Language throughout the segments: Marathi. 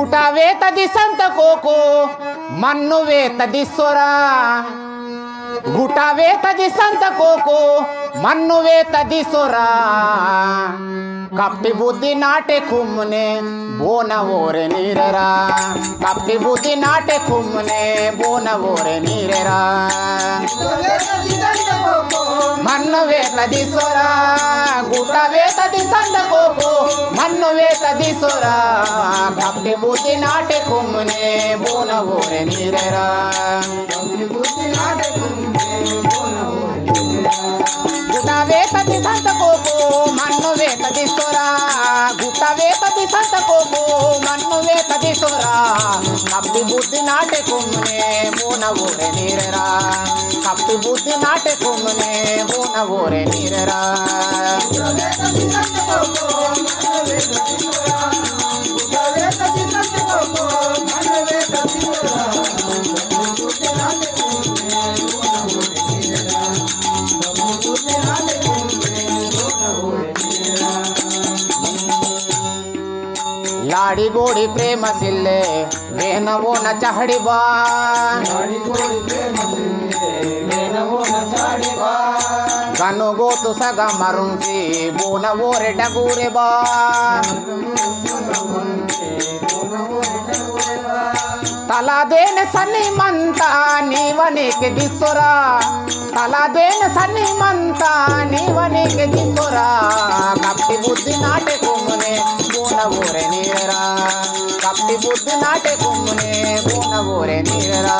गुटावे तदी संत कोको मन्नुवे तदी सोरा गुटावे तदी संत कोको मन्नुवे तदी सोरा कपटी बुद्धि नाटे खुमने बोनवोरे नीरेरा कपटी बुद्धि नाटे खुमने बोनवोरे नीरेरा मन्नुवे तदी सोरा गुटावे तदी संत कोको मन्नुवे तदी सोरा कपटी बुद्धि नाटे खुमने बोनवोरे नीरेरा गुटावे तदी संत कोको मन्नुवे तदी सोरा गुटावे तदी संत कोको मन्नुवे तदी सोरा कपटी बुद्धि नाटे खुमने बोनवोरे नीरेरा कपटी बुद्धि नाटे खुमने बोनवोरे नीरेरा लाड़ी गोड़ी प्रेम सिल्ले वेन वो न चढ़ी बा गनो गो तो सगा मरुं सी बोन वो रे डगूरे बा तला देन सनी मंता नीवने के दिसोरा तला देन सनी मंता नीवने के दिसोरा कपटी बुद्धि नाटे कुमने बोनवोरे नीरेरा कपटी बुद्धि नाटे कुमने बोनवोरे नीरेरा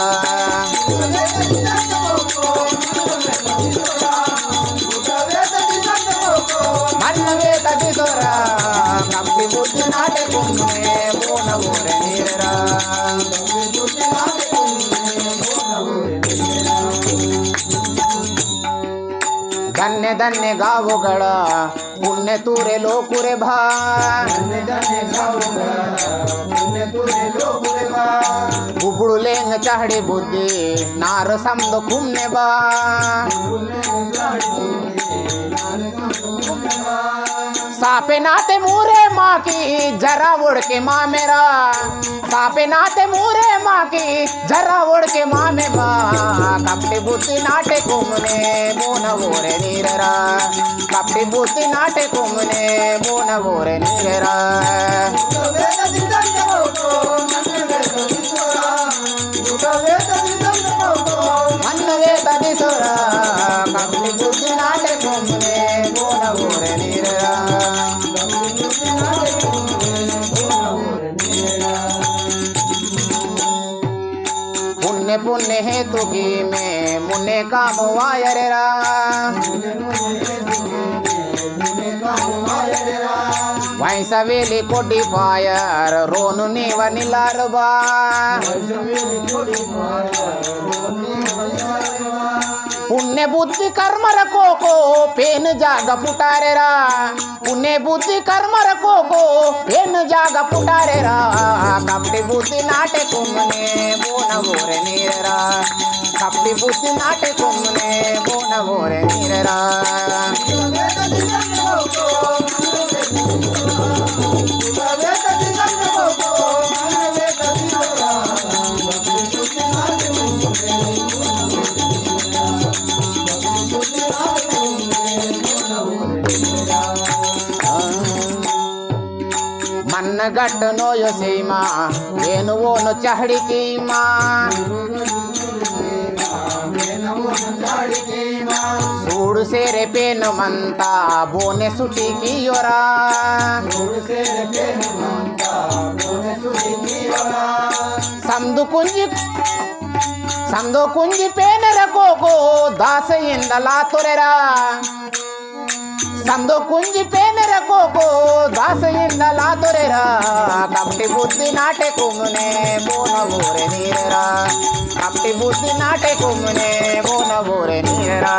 मन्नवे तदी सोरा कपटी बुद्धि नाटे कुमने बोनवोरे नीरेरा धन्य धन्य गावुಗಳ पुण्य तूरे लोकुरे भा उबुड़ुलेंग चढ़ी बुद्धि नार समद खुमने बा सापे नाते मुरे माँ की जरा उड़ के माँ मेरा सापे नाते मुरे माँ की जरा उड़ के माँ में बा कपटी बुद्धि नाटे कुमने बोनवोरे नीरेरा कपटी बुद्धि नाटे कुमने बोनवोरे नीरेरा मन्नवे तदी सोरा कपटी बुद्धि नाटे कुमने बोनवोरे नीरेरा पुण्य पुण्य हेतु की में मुन्ने काम वायरेरा वहीं सवेली कोटी पायर रोनु नीव निलारबा पुण्य बुद्धि कर्म रखो को पेन जाग पुटारेरा पुण्य बुद्धि कर्म रखो को पेन जाग पुटारेरा कपटी बुद्धि नाटे कुमने बोनवोरे नीरेरा कपटी बुद्धि नाटे कुमने बोनवोरे नीरेरा मन गट नोयो सीमा वेनु वो न चढ़ी की माँ सूड़ से रे पेन मनता बोने सुटी की योरा समदो कुंजी पेन रखो को दास इंदला तोरेरा समदो कुंजी पेन रखो को दास इंदला तोरेरा कपटी बुद्धि नाटे कुमने बोनवोरे नीरेरा कपटी बुद्धि नाटे कुमने बोनवोरे नीरेरा